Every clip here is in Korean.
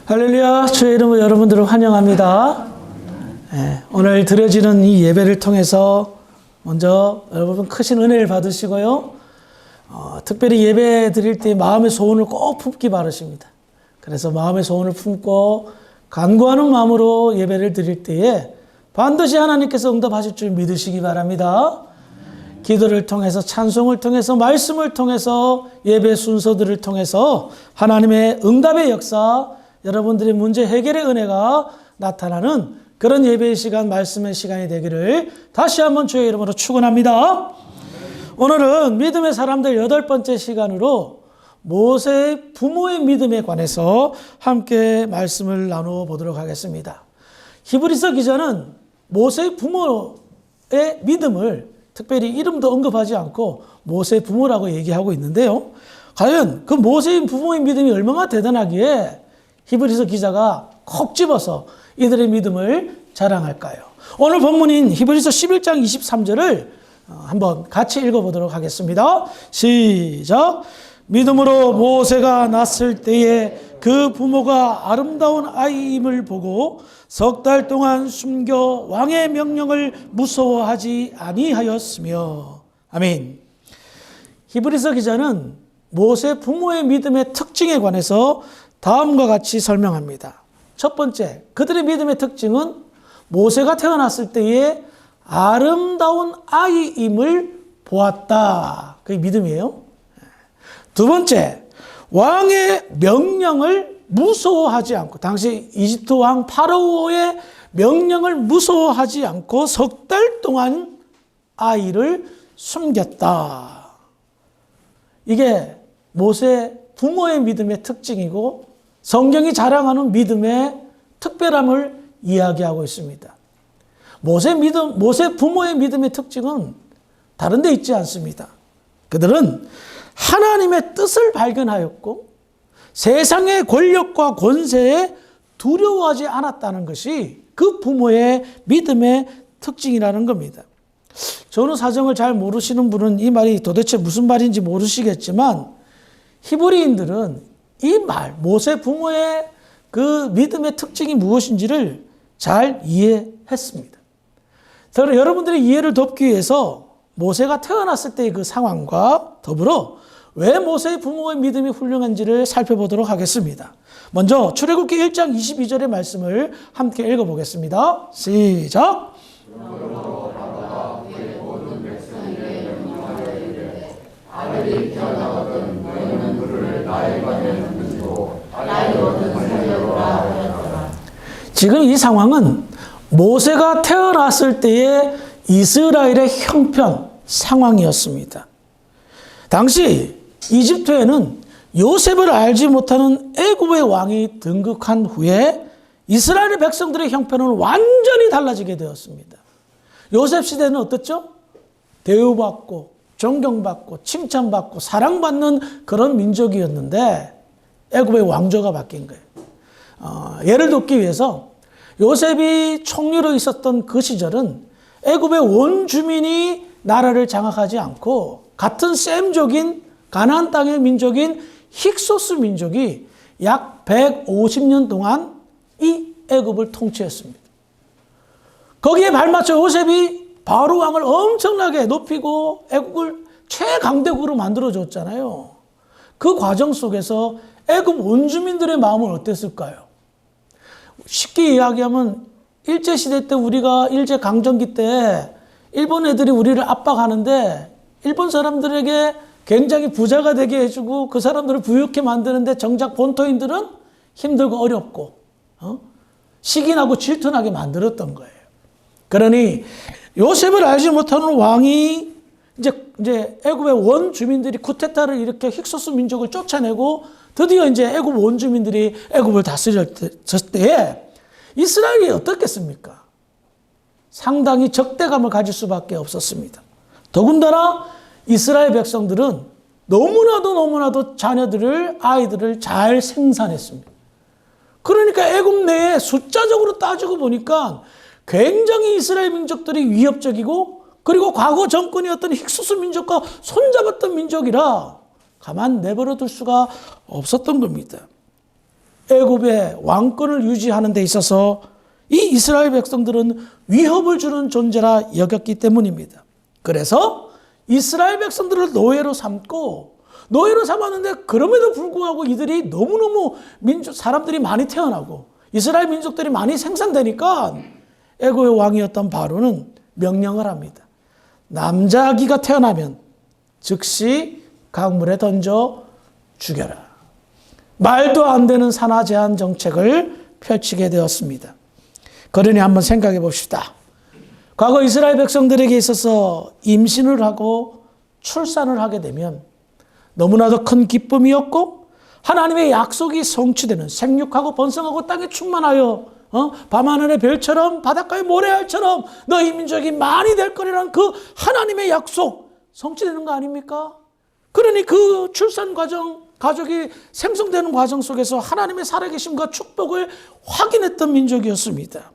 할렐루야, 주의 이름으로 여러분들을 환영합니다. 오늘 드려지는 이 예배를 통해서 먼저 여러분 크신 은혜를 받으시고요. 특별히 예배 드릴 때 마음의 소원을 꼭 품기 바라십니다. 그래서 마음의 소원을 품고 간구하는 마음으로 예배를 드릴 때에 반드시 하나님께서 응답하실 줄 믿으시기 바랍니다. 기도를 통해서, 찬송을 통해서, 말씀을 통해서, 예배 순서들을 통해서 하나님의 응답의 역사, 여러분들의 문제 해결의 은혜가 나타나는 그런 예배의 시간, 말씀의 시간이 되기를 다시 한번 주의 이름으로 축원합니다. 오늘은 믿음의 사람들 8번째 시간으로 모세의 부모의 믿음에 관해서 함께 말씀을 나누어 보도록 하겠습니다. 히브리서 기자는 모세의 부모의 믿음을 특별히 이름도 언급하지 않고 모세의 부모라고 얘기하고 있는데요. 과연 그 모세의 부모의 믿음이 얼마나 대단하기에 히브리서 기자가 콕 집어서 이들의 믿음을 자랑할까요? 오늘 본문인 히브리서 11장 23절을 한번 같이 읽어보도록 하겠습니다. 시작! 믿음으로 모세가 낳았을 때에 그 부모가 아름다운 아이임을 보고 석 달 동안 숨겨 왕의 명령을 무서워하지 아니하였으며. 아멘. 히브리서 기자는 모세 부모의 믿음의 특징에 관해서 다음과 같이 설명합니다. 첫 번째, 그들의 믿음의 특징은 모세가 태어났을 때에 아름다운 아이임을 보았다. 그게 믿음이에요. 두 번째, 왕의 명령을 무서워하지 않고, 당시 이집트 왕 파라오의 명령을 무서워하지 않고 석 달 동안 아이를 숨겼다. 이게 모세 부모의 믿음의 특징이고 성경이 자랑하는 믿음의 특별함을 이야기하고 있습니다. 모세 부모의 믿음의 특징은 다른 데 있지 않습니다. 그들은 하나님의 뜻을 발견하였고 세상의 권력과 권세에 두려워하지 않았다는 것이 그 부모의 믿음의 특징이라는 겁니다. 저는 사정을 잘 모르시는 분은 이 말이 도대체 무슨 말인지 모르시겠지만 히브리인들은 이 말, 모세 부모의 그 믿음의 특징이 무엇인지를 잘 이해했습니다. 여러분들의 이해를 돕기 위해서 모세가 태어났을 때의 그 상황과 더불어 왜 모세의 부모의 믿음이 훌륭한지를 살펴보도록 하겠습니다. 먼저 출애굽기 1장 22절의 말씀을 함께 읽어보겠습니다. 시작! 아들이 태어나거든 너희는 그를 나의 관을 부르시고 나의 얻은 살려라 하였더라. 지금 이 상황은 모세가 태어났을 때의 이스라엘의 형편 상황이었습니다. 당시 이집트에는 요셉을 알지 못하는 애굽의 왕이 등극한 후에 이스라엘 백성들의 형편은 완전히 달라지게 되었습니다. 요셉 시대는 어떻죠? 대우받고 존경받고 칭찬받고 사랑받는 그런 민족이었는데 애굽의 왕조가 바뀐 거예요. 예를 돕기 위해서 요셉이 총리로 있었던 그 시절은 애굽의 온 주민이 나라를 장악하지 않고 같은 셈족인 가나안 땅의 민족인 힉소스 민족이 약 150년 동안 이 애굽을 통치했습니다. 거기에 발맞춰 요셉이 바로 왕을 엄청나게 높이고 애국을 최강대국으로 만들어줬잖아요. 그 과정 속에서 애국 원주민들의 마음은 어땠을까요? 쉽게 이야기하면 일제시대 때 우리가 일제강점기 때 일본 애들이 우리를 압박하는데 일본 사람들에게 굉장히 부자가 되게 해주고 그 사람들을 부유하게 만드는데 정작 본토인들은 힘들고 어렵고 시기나고 질투나게 만들었던 거예요. 그러니 요셉을 알지 못하는 왕이 이제 애굽의 원 주민들이 쿠데타를 일으켜 힉소스 민족을 쫓아내고 드디어 이제 애굽 원 주민들이 애굽을 다스렸을 때에 이스라엘이 어떻겠습니까? 상당히 적대감을 가질 수밖에 없었습니다. 더군다나 이스라엘 백성들은 너무나도 아이들을 잘 생산했습니다. 그러니까 애굽 내에 숫자적으로 따지고 보니까 굉장히 이스라엘 민족들이 위협적이고 그리고 과거 정권이었던 힉소스 민족과 손잡았던 민족이라 가만 내버려 둘 수가 없었던 겁니다. 애굽의 왕권을 유지하는 데 있어서 이 이스라엘 백성들은 위협을 주는 존재라 여겼기 때문입니다. 그래서 이스라엘 백성들을 노예로 삼고 노예로 삼았는데 그럼에도 불구하고 이들이 너무너무 사람들이 많이 태어나고 이스라엘 민족들이 많이 생산되니까 애굽의 왕이었던 바로는 명령을 합니다. 남자아기가 태어나면 즉시 강물에 던져 죽여라. 말도 안 되는 산하 제한 정책을 펼치게 되었습니다. 그러니 한번 생각해 봅시다. 과거 이스라엘 백성들에게 있어서 임신을 하고 출산을 하게 되면 너무나도 큰 기쁨이었고 하나님의 약속이 성취되는 생육하고 번성하고 땅에 충만하여 밤하늘의 별처럼 바닷가의 모래알처럼 너희 민족이 많이 될 거라는 그 하나님의 약속 성취되는 거 아닙니까? 그러니 그 출산 과정, 가족이 생성되는 과정 속에서 하나님의 살아계심과 축복을 확인했던 민족이었습니다.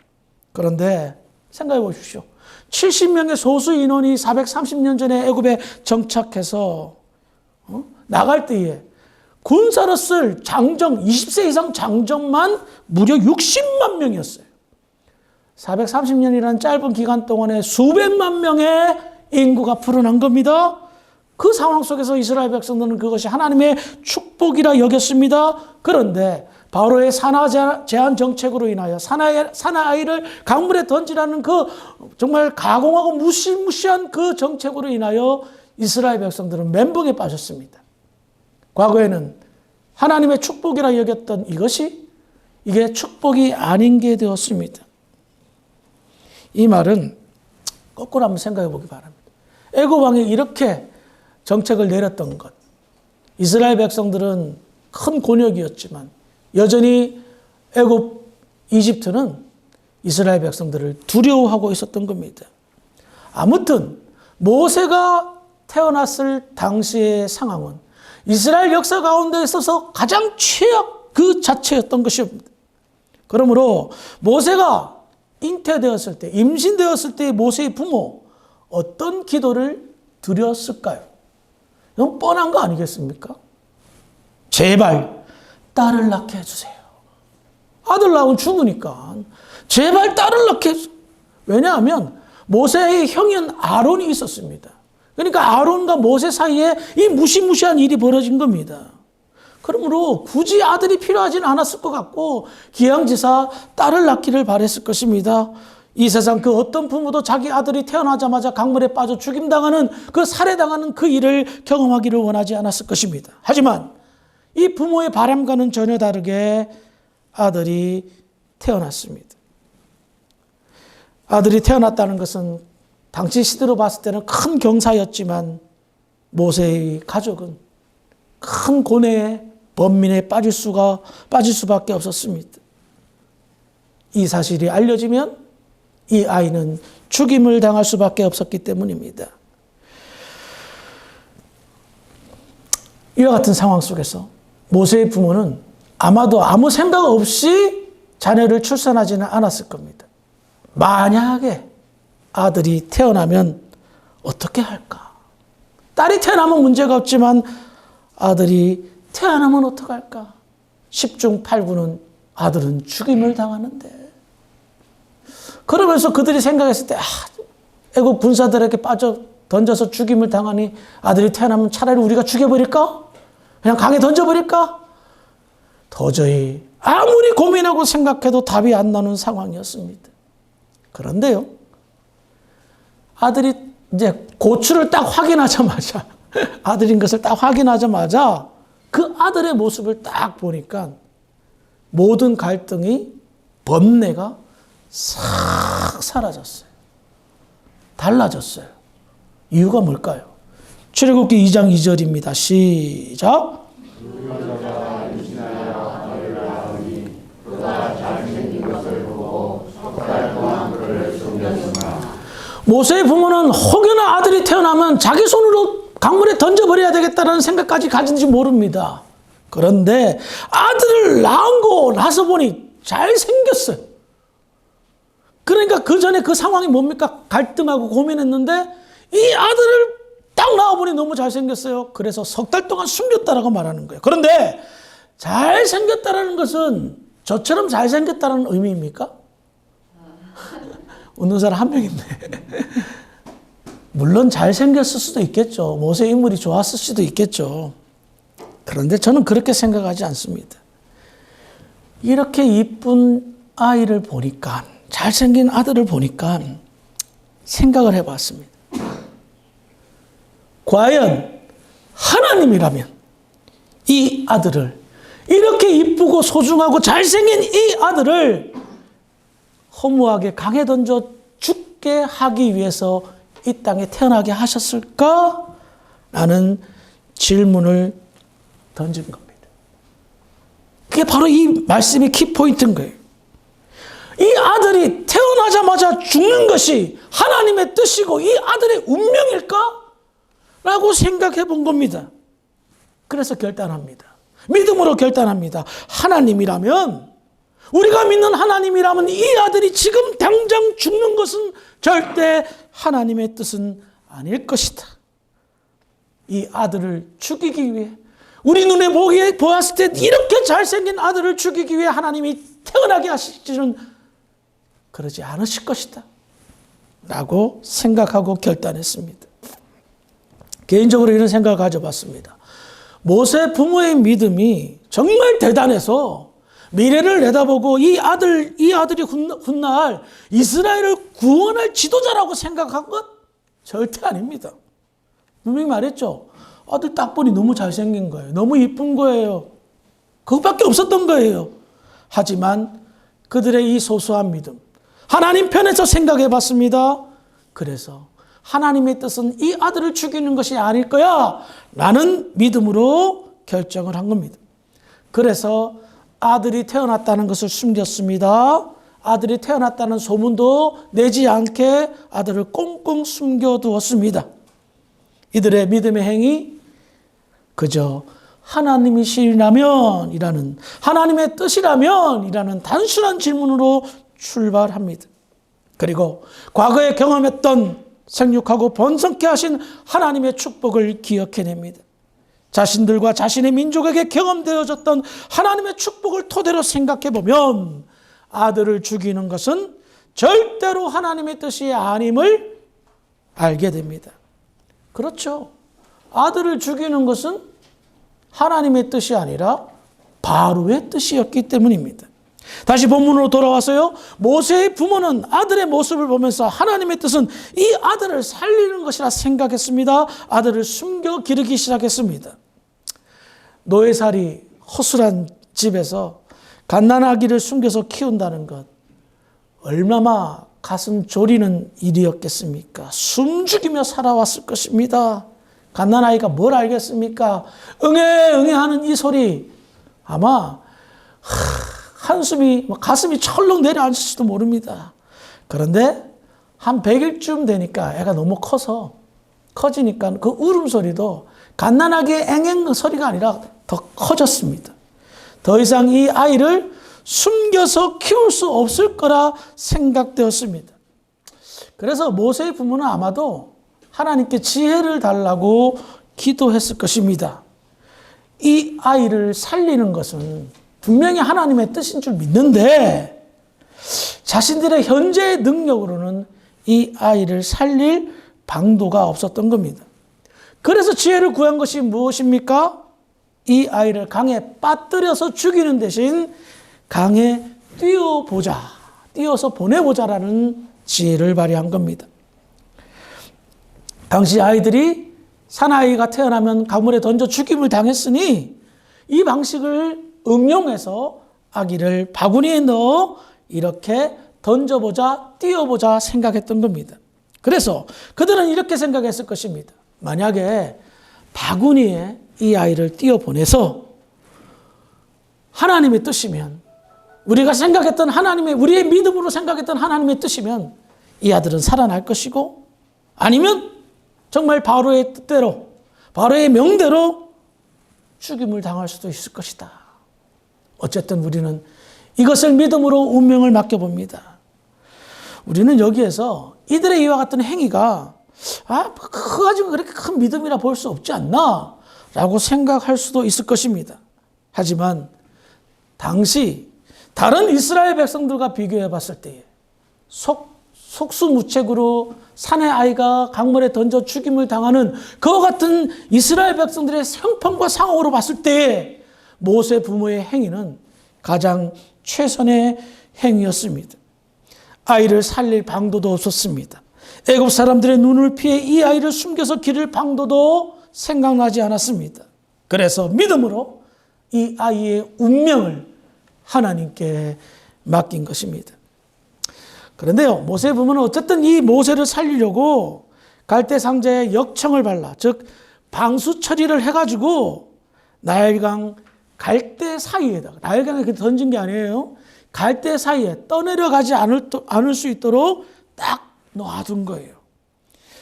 그런데 생각해 보십시오. 70명의 소수 인원이 430년 전에 애굽에 정착해서 나갈 때에 군사로 쓸 장정, 20세 이상 장정만 무려 60만 명이었어요. 430년이라는 짧은 기간 동안에 수백만 명의 인구가 불어난 겁니다. 그 상황 속에서 이스라엘 백성들은 그것이 하나님의 축복이라 여겼습니다. 그런데 바로의 산하 제한 정책으로 인하여 사나아이를 강물에 던지라는 그 정말 가공하고 무시무시한 그 정책으로 인하여 이스라엘 백성들은 멘붕에 빠졌습니다. 과거에는 하나님의 축복이라 여겼던 이것이 이게 축복이 아닌 게 되었습니다. 이 말은 거꾸로 한번 생각해 보기 바랍니다. 애굽 왕이 이렇게 정책을 내렸던 것. 이스라엘 백성들은 큰 곤욕이었지만 여전히 애굽, 이집트는 이스라엘 백성들을 두려워하고 있었던 겁니다. 아무튼 모세가 태어났을 당시의 상황은 이스라엘 역사 가운데 있어서 가장 최악 그 자체였던 것입니다. 그러므로 모세가 잉태되었을 때, 임신되었을 때 모세의 부모 어떤 기도를 드렸을까요? 이건 뻔한 거 아니겠습니까? 제발 딸을 낳게 해주세요. 아들 낳으면 죽으니까 제발 딸을 낳게 해주세요. 왜냐하면 모세의 형인 아론이 있었습니다. 그러니까 아론과 모세 사이에 이 무시무시한 일이 벌어진 겁니다. 그러므로 굳이 아들이 필요하지는 않았을 것 같고 기양지사 딸을 낳기를 바랬을 것입니다. 이 세상 그 어떤 부모도 자기 아들이 태어나자마자 강물에 빠져 죽임당하는 그 살해당하는 그 일을 경험하기를 원하지 않았을 것입니다. 하지만 이 부모의 바람과는 전혀 다르게 아들이 태어났습니다. 아들이 태어났다는 것은 당시 시대로 봤을 때는 큰 경사였지만 모세의 가족은 큰 고뇌에 번민에 빠질 수밖에 없었습니다. 이 사실이 알려지면 이 아이는 죽임을 당할 수밖에 없었기 때문입니다. 이와 같은 상황 속에서 모세의 부모는 아마도 아무 생각 없이 자녀를 출산하지는 않았을 겁니다. 만약에 아들이 태어나면 어떻게 할까? 딸이 태어나면 문제가 없지만 아들이 태어나면 어떡할까? 10중 8구는 아들은 죽임을 당하는데. 그러면서 그들이 생각했을 때 애국 군사들에게 던져서 죽임을 당하니 아들이 태어나면 차라리 우리가 죽여버릴까? 그냥 강에 던져버릴까? 도저히 아무리 고민하고 생각해도 답이 안 나는 상황이었습니다. 그런데요, 아들이 이제 고추를 딱 확인하자마자 아들인 것을 딱 확인하자마자 그 아들의 모습을 딱 보니까 모든 갈등이 번뇌가 싹 사라졌어요. 달라졌어요. 이유가 뭘까요? 출애굽기 2장 2절입니다. 시작. 모세의 부모는 혹여나 아들이 태어나면 자기 손으로 강물에 던져버려야 되겠다는 생각까지 가진지 모릅니다. 그런데 아들을 낳고 나서 보니 잘생겼어요. 그러니까 그 전에 그 상황이 뭡니까? 갈등하고 고민했는데 이 아들을 딱 낳아보니 너무 잘생겼어요. 그래서 석 달 동안 숨겼다라고 말하는 거예요. 그런데 잘생겼다라는 것은 저처럼 잘생겼다는 의미입니까? 웃는 사람 한 명 있네. 물론 잘생겼을 수도 있겠죠. 모세 인물이 좋았을 수도 있겠죠. 그런데 저는 그렇게 생각하지 않습니다. 이렇게 이쁜 아이를 보니까, 잘생긴 아들을 보니까 생각을 해봤습니다. 과연 하나님이라면 이 아들을, 이렇게 이쁘고 소중하고 잘생긴 이 아들을 허무하게 강에 던져 죽게 하기 위해서 이 땅에 태어나게 하셨을까? 라는 질문을 던진 겁니다. 그게 바로 이 말씀의 키포인트인 거예요. 이 아들이 태어나자마자 죽는 것이 하나님의 뜻이고 이 아들의 운명일까? 라고 생각해 본 겁니다. 그래서 결단합니다. 믿음으로 결단합니다. 하나님이라면, 우리가 믿는 하나님이라면 이 아들이 지금 당장 죽는 것은 절대 하나님의 뜻은 아닐 것이다. 이 아들을 죽이기 위해, 우리 눈에 보았을 때 이렇게 잘생긴 아들을 죽이기 위해 하나님이 태어나게 하실지는 그러지 않으실 것이다. 라고 생각하고 결단했습니다. 개인적으로 이런 생각을 가져봤습니다. 모세 부모의 믿음이 정말 대단해서 미래를 내다보고 이 아들이 훗날 이스라엘을 구원할 지도자라고 생각한 것 절대 아닙니다. 분명히 말했죠. 아들 딱 보니 너무 잘생긴 거예요. 너무 이쁜 거예요. 그것밖에 없었던 거예요. 하지만 그들의 이 소소한 믿음, 하나님 편에서 생각해 봤습니다. 그래서 하나님의 뜻은 이 아들을 죽이는 것이 아닐 거야 라는 믿음으로 결정을 한 겁니다. 그래서 아들이 태어났다는 것을 숨겼습니다. 아들이 태어났다는 소문도 내지 않게 아들을 꽁꽁 숨겨두었습니다. 이들의 믿음의 행위, 그저 하나님이시라면 이라는, 하나님의 뜻이라면 이라는 단순한 질문으로 출발합니다. 그리고 과거에 경험했던 생육하고 번성케 하신 하나님의 축복을 기억해냅니다. 자신들과 자신의 민족에게 경험되어졌던 하나님의 축복을 토대로 생각해보면 아들을 죽이는 것은 절대로 하나님의 뜻이 아님을 알게 됩니다. 그렇죠. 아들을 죽이는 것은 하나님의 뜻이 아니라 바로의 뜻이었기 때문입니다. 다시 본문으로 돌아와서요. 모세의 부모는 아들의 모습을 보면서 하나님의 뜻은 이 아들을 살리는 것이라 생각했습니다. 아들을 숨겨 기르기 시작했습니다. 노예살이 허술한 집에서 갓난아기를 숨겨서 키운다는 것, 얼마나 가슴 졸이는 일이었겠습니까? 숨죽이며 살아왔을 것입니다. 갓난아이가 뭘 알겠습니까? 응애 응애 하는 이 소리, 아마 한숨이, 가슴이 철렁 내려앉을지도 모릅니다. 그런데 한 100일쯤 되니까 애가 너무 커지니까 그 울음소리도 갓난아기의 앵앵 소리가 아니라 더 커졌습니다. 더 이상 이 아이를 숨겨서 키울 수 없을 거라 생각되었습니다. 그래서 모세의 부모는 아마도 하나님께 지혜를 달라고 기도했을 것입니다. 이 아이를 살리는 것은 분명히 하나님의 뜻인 줄 믿는데 자신들의 현재의 능력으로는 이 아이를 살릴 방도가 없었던 겁니다. 그래서 지혜를 구한 것이 무엇입니까? 이 아이를 강에 빠뜨려서 죽이는 대신 강에 띄어서 보내보자라는 지혜를 발휘한 겁니다. 당시 아이들이 사나이가 태어나면 가물에 던져 죽임을 당했으니 이 방식을 응용해서 아기를 바구니에 넣어 이렇게 던져보자, 띄워보자 생각했던 겁니다. 그래서 그들은 이렇게 생각했을 것입니다. 만약에 바구니에 이 아이를 띄워보내서 하나님의 뜻이면, 우리가 생각했던 우리의 믿음으로 생각했던 하나님의 뜻이면 이 아들은 살아날 것이고, 아니면 정말 바로의 뜻대로, 바로의 명대로 죽임을 당할 수도 있을 것이다. 어쨌든 우리는 이것을 믿음으로 운명을 맡겨봅니다. 우리는 여기에서 이들의 이와 같은 행위가 그거 가지고 그렇게 큰 믿음이라 볼 수 없지 않나? 라고 생각할 수도 있을 것입니다. 하지만 당시 다른 이스라엘 백성들과 비교해 봤을 때에 속수무책으로 사내 아이가 강물에 던져 죽임을 당하는 그와 같은 이스라엘 백성들의 형편과 상황으로 봤을 때에 모세 부모의 행위는 가장 최선의 행위였습니다. 아이를 살릴 방도도 없었습니다. 애굽 사람들의 눈을 피해 이 아이를 숨겨서 기를 방도도 생각나지 않았습니다. 그래서 믿음으로 이 아이의 운명을 하나님께 맡긴 것입니다. 그런데요, 모세 부모는 어쨌든 이 모세를 살리려고 갈대 상자에 역청을 발라, 즉 방수 처리를 해가지고 나일강 갈대 사이에다가, 나일강에 던진 게 아니에요. 갈대 사이에 떠내려가지 않을 수 있도록 딱 놔둔 거예요.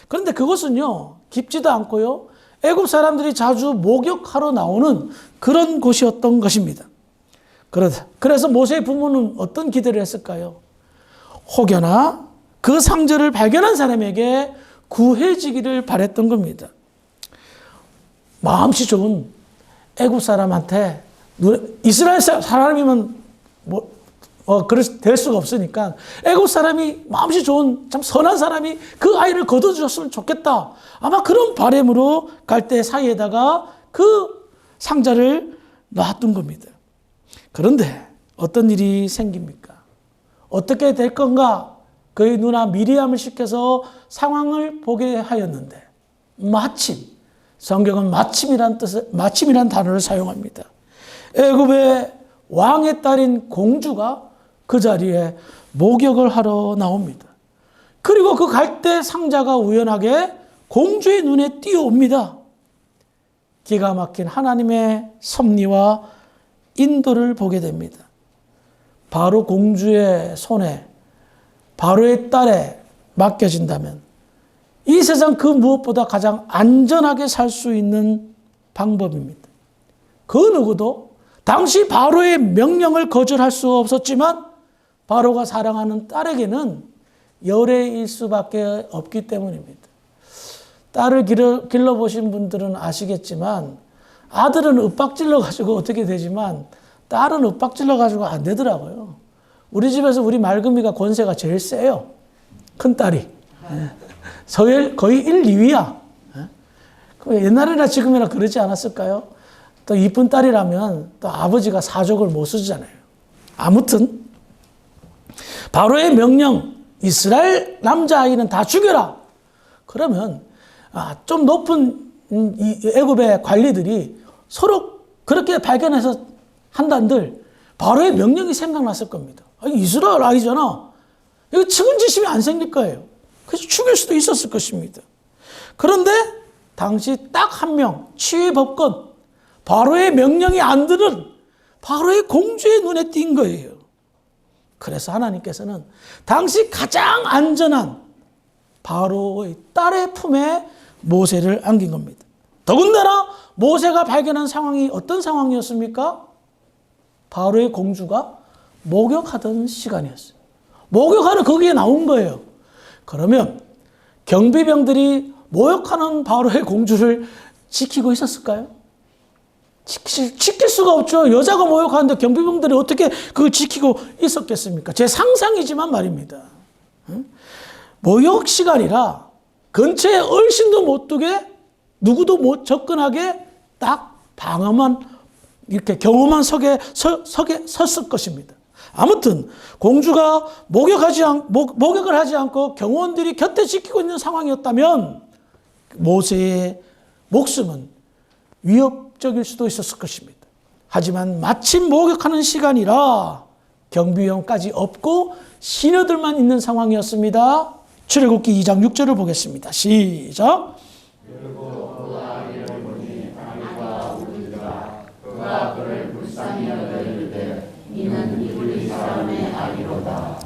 그런데 그것은요, 깊지도 않고요, 애굽 사람들이 자주 목욕하러 나오는 그런 곳이었던 것입니다. 그래서 모세의 부모는 어떤 기대를 했을까요? 혹여나 그 상자를 발견한 사람에게 구해지기를 바랬던 겁니다. 마음씨 좋은 애굽 사람한테, 이스라엘 사람이면 될 수가 없으니까 애굽 사람이 마음씨 좋은 참 선한 사람이 그 아이를 거둬주셨으면 좋겠다. 아마 그런 바람으로 갈대 사이에다가 그 상자를 놔둔 겁니다. 그런데 어떤 일이 생깁니까? 어떻게 될 건가? 그의 누나 미리암을 시켜서 상황을 보게 하였는데 마침, 성경은 마침이란 단어를 사용합니다. 애굽의 왕의 딸인 공주가 그 자리에 목욕을 하러 나옵니다. 그리고 그 갈대 상자가 우연하게 공주의 눈에 띄어옵니다. 기가 막힌 하나님의 섭리와 인도를 보게 됩니다. 바로 공주의 손에, 바로의 딸에 맡겨진다면 이 세상 그 무엇보다 가장 안전하게 살 수 있는 방법입니다. 그 누구도 당시 바로의 명령을 거절할 수 없었지만 바로가 사랑하는 딸에게는 열애일 수밖에 없기 때문입니다. 딸을 길러보신 분들은 아시겠지만 아들은 윽박질러가지고 어떻게 되지만 딸은 윽박질러가지고 안 되더라고요. 우리 집에서 우리 말금이가 권세가 제일 세요. 큰 딸이. 거의 1, 2위야. 옛날이나 지금이나 그러지 않았을까요? 또 이쁜 딸이라면 또 아버지가 사족을 못 쓰잖아요. 아무튼 바로의 명령, 이스라엘 남자아이는 다 죽여라. 그러면 좀 높은 애굽의 관리들이 서로 그렇게 발견해서 한단들 바로의 명령이 생각났을 겁니다. 이스라엘 아이잖아. 이거 측은지심이 안 생길 거예요. 그래서 죽일 수도 있었을 것입니다. 그런데 당시 딱 한 명, 치위 법권, 바로의 명령이 안 들은 바로의 공주의 눈에 띈 거예요. 그래서 하나님께서는 당시 가장 안전한 바로의 딸의 품에 모세를 안긴 겁니다. 더군다나 모세가 발견한 상황이 어떤 상황이었습니까? 바로의 공주가 목욕하던 시간이었어요. 목욕하러 거기에 나온 거예요. 그러면 경비병들이 목욕하는 바로의 공주를 지키고 있었을까요? 지킬 수가 없죠. 여자가 목욕하는데 경비병들이 어떻게 그걸 지키고 있었겠습니까? 제 상상이지만 말입니다. 목욕 시간이라 근처에 얼씬도 못 두게 누구도 못 접근하게 딱 방어만 이렇게 경호만 섰을 것입니다. 아무튼 공주가 목욕을 하지 않고 경호원들이 곁에 지키고 있는 상황이었다면 모세의 목숨은 위협적일 수도 있었을 것입니다. 하지만 마침 목욕하는 시간이라 경비원까지 없고 시녀들만 있는 상황이었습니다. 출애굽기 2장 6절을 보겠습니다. 시작. 그리고 그 아이를 보니 아비가 울리더라. 그가 그를 불쌍히 여겨 이르되 이는 이블리 사람의 아기로다.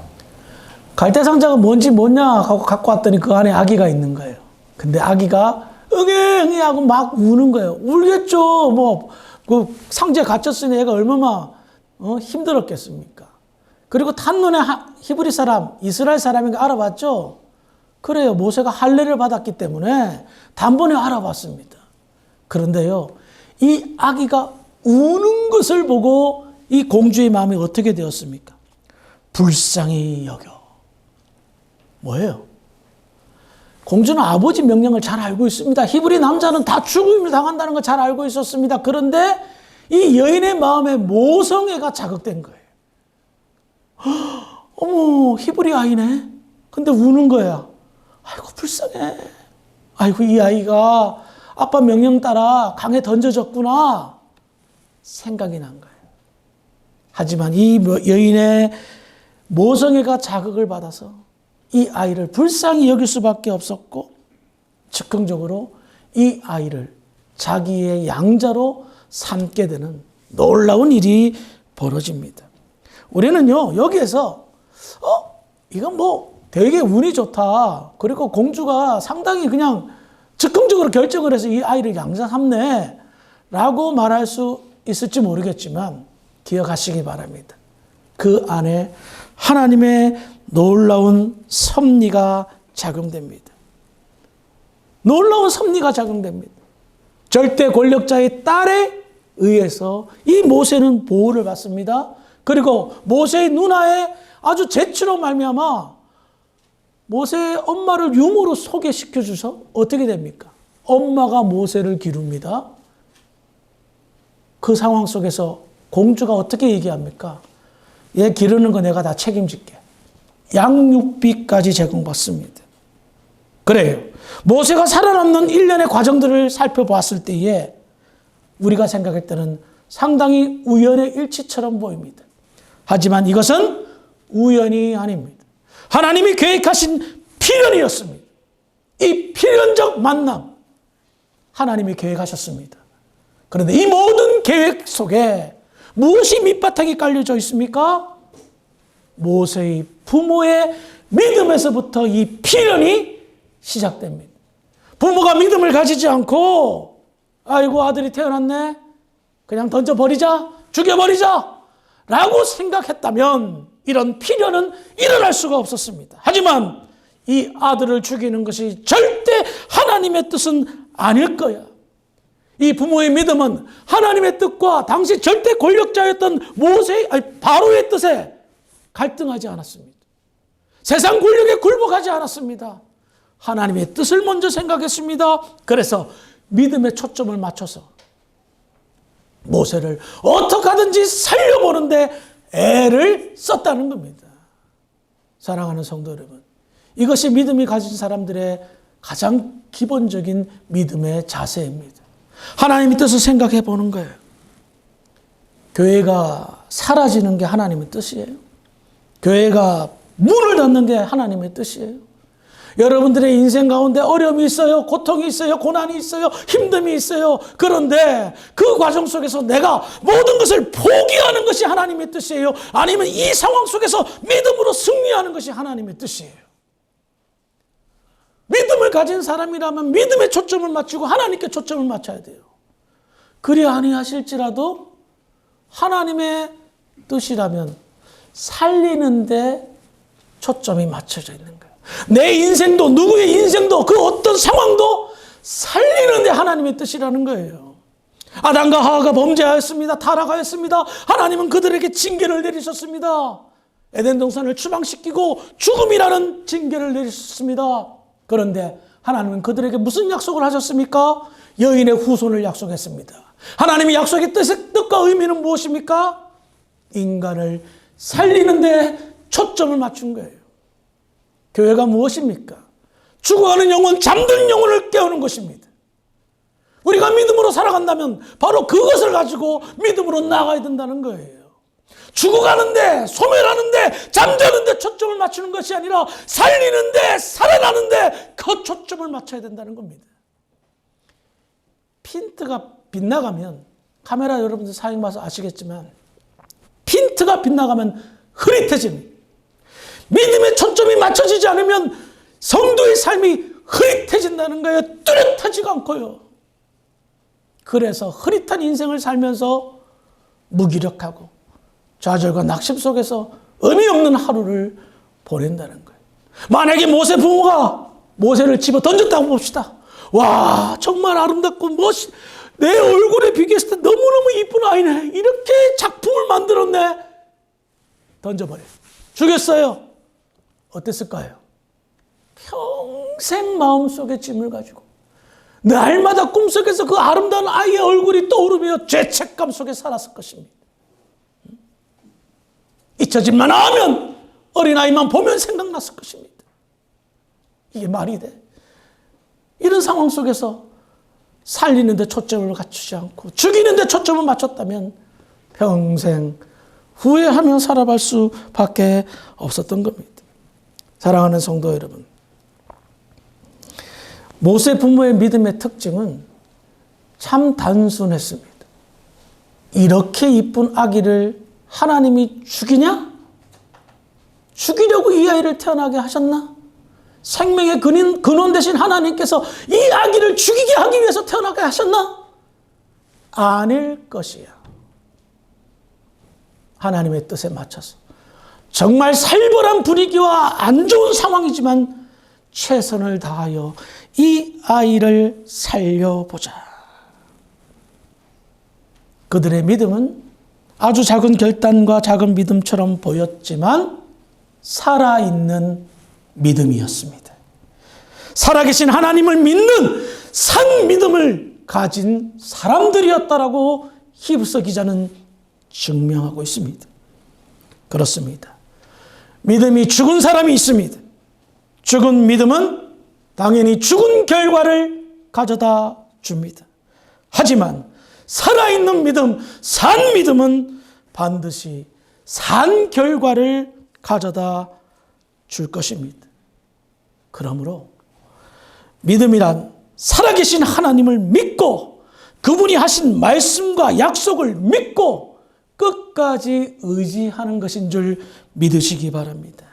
갈대상자가 뭔지 뭐냐 하고 갖고 왔더니 그 안에 아기가 있는 거예요. 근데 아기가 응애 하고 막 우는 거예요. 울겠죠. 그 상자에 갇혔으니 애가 얼마나 힘들었겠습니까? 그리고 탄눈에 히브리 사람, 이스라엘 사람인가 알아봤죠? 그래요. 모세가 할례를 받았기 때문에 단번에 알아봤습니다. 그런데요, 이 아기가 우는 것을 보고 이 공주의 마음이 어떻게 되었습니까? 불쌍히 여겨. 뭐예요? 공주는 아버지 명령을 잘 알고 있습니다. 히브리 남자는 다 죽음을 당한다는 걸 잘 알고 있었습니다. 그런데 이 여인의 마음에 모성애가 자극된 거예요. 어머, 히브리 아이네. 근데 우는 거야. 아이고, 불쌍해. 아이고, 이 아이가 아빠 명령 따라 강에 던져졌구나. 생각이 난 거예요. 하지만 이 여인의 모성애가 자극을 받아서 이 아이를 불쌍히 여길 수밖에 없었고, 즉흥적으로 이 아이를 자기의 양자로 삼게 되는 놀라운 일이 벌어집니다. 우리는요, 여기에서 이건 뭐 되게 운이 좋다. 그리고 공주가 상당히 그냥 즉흥적으로 결정을 해서 이 아이를 양자 삼네 라고 말할 수 있을지 모르겠지만 기억하시기 바랍니다. 그 안에 하나님의 놀라운 섭리가 작용됩니다. 놀라운 섭리가 작용됩니다. 절대 권력자의 딸에 의해서 이 모세는 보호를 받습니다. 그리고 모세의 누나의 아주 재치로 말미암아 모세의 엄마를 유모로 소개시켜 주셔서 어떻게 됩니까? 엄마가 모세를 기룹니다. 그 상황 속에서 공주가 어떻게 얘기합니까? 얘 기르는 거 내가 다 책임질게. 양육비까지 제공받습니다. 그래요. 모세가 살아남는 일련의 과정들을 살펴보았을 때에 우리가 생각할 때는 상당히 우연의 일치처럼 보입니다. 하지만 이것은 우연이 아닙니다. 하나님이 계획하신 필연이었습니다. 이 필연적 만남, 하나님이 계획하셨습니다. 그런데 이 모든 계획 속에 무엇이 밑바탕이 깔려져 있습니까? 모세의 부모의 믿음에서부터 이 필연이 시작됩니다. 부모가 믿음을 가지지 않고 아이고 아들이 태어났네, 그냥 던져버리자, 죽여버리자 라고 생각했다면 이런 필연은 일어날 수가 없었습니다. 하지만 이 아들을 죽이는 것이 절대 하나님의 뜻은 아닐 거야. 이 부모의 믿음은 하나님의 뜻과 당시 절대 권력자였던 바로의 뜻에 갈등하지 않았습니다. 세상 권력에 굴복하지 않았습니다. 하나님의 뜻을 먼저 생각했습니다. 그래서 믿음에 초점을 맞춰서 모세를 어떻게 하든지 살려보는데 애를 썼다는 겁니다. 사랑하는 성도 여러분, 이것이 믿음이 가진 사람들의 가장 기본적인 믿음의 자세입니다. 하나님의 뜻을 생각해 보는 거예요. 교회가 사라지는 게 하나님의 뜻이에요. 교회가 문을 닫는 게 하나님의 뜻이에요. 여러분들의 인생 가운데 어려움이 있어요. 고통이 있어요. 고난이 있어요. 힘듦이 있어요. 그런데 그 과정 속에서 내가 모든 것을 포기하는 것이 하나님의 뜻이에요. 아니면 이 상황 속에서 믿음으로 승리하는 것이 하나님의 뜻이에요. 믿음을 가진 사람이라면 믿음에 초점을 맞추고 하나님께 초점을 맞춰야 돼요. 그리 아니하실지라도 하나님의 뜻이라면 살리는데 초점이 맞춰져 있는 거예요. 내 인생도 누구의 인생도 그 어떤 상황도 살리는데 하나님의 뜻이라는 거예요. 아담과 하와가 범죄하였습니다. 타락하였습니다. 하나님은 그들에게 징계를 내리셨습니다. 에덴 동산을 추방시키고 죽음이라는 징계를 내리셨습니다. 그런데 하나님은 그들에게 무슨 약속을 하셨습니까? 여인의 후손을 약속했습니다. 하나님의 약속의 뜻과 의미는 무엇입니까? 인간을 살리는데 초점을 맞춘 거예요. 교회가 무엇입니까? 죽어가는 영혼, 잠든 영혼을 깨우는 것입니다. 우리가 믿음으로 살아간다면 바로 그것을 가지고 믿음으로 나아가야 된다는 거예요. 죽어가는데, 소멸하는데, 잠자는데 초점을 맞추는 것이 아니라 살리는데, 살아나는데 그 초점을 맞춰야 된다는 겁니다. 핀트가 빗나가면, 카메라 여러분들 사용 봐서 아시겠지만 핀트가 빗나가면 흐릿해집니다. 믿음의 초점이 맞춰지지 않으면 성도의 삶이 흐릿해진다는 거예요. 뚜렷하지가 않고요. 그래서 흐릿한 인생을 살면서 무기력하고 좌절과 낙심 속에서 의미 없는 하루를 보낸다는 거예요. 만약에 모세 부모가 모세를 집어 던졌다고 봅시다. 와, 정말 아름답고 내 얼굴에 비교했을 때 너무너무 이쁜 아이네. 이렇게 작품을 만들었네. 던져버려요. 죽였어요. 어땠을까요? 평생 마음속에 짐을 가지고 날마다 꿈속에서 그 아름다운 아이의 얼굴이 떠오르며 죄책감 속에 살았을 것입니다. 잊혀질만 하면 어린아이만 보면 생각났을 것입니다. 이게 말이 돼? 이런 상황 속에서 살리는데 초점을 갖추지 않고 죽이는데 초점을 맞췄다면 평생 후회하며 살아갈 수밖에 없었던 겁니다. 사랑하는 성도 여러분, 모세 부모의 믿음의 특징은 참 단순했습니다. 이렇게 이쁜 아기를 하나님이 죽이냐? 죽이려고 이 아이를 태어나게 하셨나? 생명의 근원 되신 하나님께서 이 아기를 죽이게 하기 위해서 태어나게 하셨나? 아닐 것이야. 하나님의 뜻에 맞춰서 정말 살벌한 분위기와 안 좋은 상황이지만 최선을 다하여 이 아이를 살려보자. 그들의 믿음은 아주 작은 결단과 작은 믿음처럼 보였지만 살아있는 믿음이었습니다. 살아계신 하나님을 믿는 산 믿음을 가진 사람들이었다라고 히브리서 기자는 증명하고 있습니다. 그렇습니다. 믿음이 죽은 사람이 있습니다. 죽은 믿음은 당연히 죽은 결과를 가져다 줍니다. 하지만 살아있는 믿음, 산 믿음은 반드시 산 결과를 가져다 줄 것입니다. 그러므로 믿음이란 살아계신 하나님을 믿고 그분이 하신 말씀과 약속을 믿고 끝까지 의지하는 것인 줄 믿으시기 바랍니다.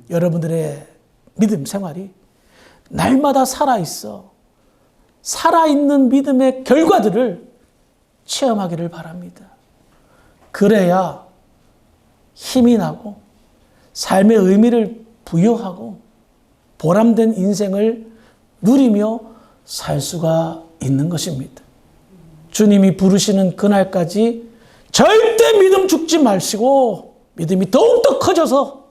여러분들의 믿음 생활이 날마다 살아있어 살아있는 믿음의 결과들을 체험하기를 바랍니다. 그래야 힘이 나고 삶의 의미를 부여하고 보람된 인생을 누리며 살 수가 있는 것입니다. 주님이 부르시는 그날까지 절대 믿음 죽지 마시고 믿음이 더욱더 커져서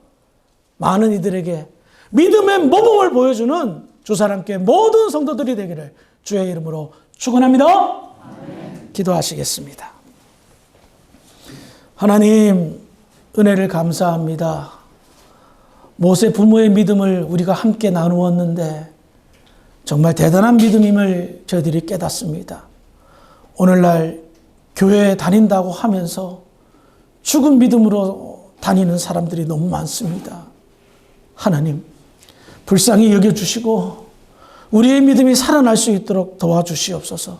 많은 이들에게 믿음의 모범을 보여주는 주사랑교회 모든 성도들이 되기를 주의 이름으로 축원합니다. 아멘. 기도하시겠습니다. 하나님, 은혜를 감사합니다. 모세 부모의 믿음을 우리가 함께 나누었는데 정말 대단한 믿음임을 저희들이 깨닫습니다. 오늘날 교회에 다닌다고 하면서 죽은 믿음으로 다니는 사람들이 너무 많습니다. 하나님, 불쌍히 여겨주시고 우리의 믿음이 살아날 수 있도록 도와주시옵소서.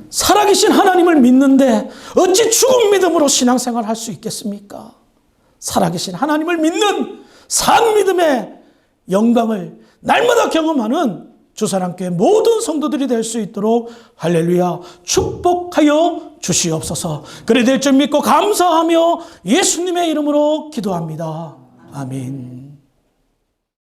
살아계신 하나님을 믿는데 어찌 죽은 믿음으로 신앙생활을 할 수 있겠습니까? 살아계신 하나님을 믿는 산 믿음의 영광을 날마다 경험하는 주사랑교회 모든 성도들이 될 수 있도록 할렐루야 축복하여 주시옵소서. 그래 될 줄 믿고 감사하며 예수님의 이름으로 기도합니다. 아멘.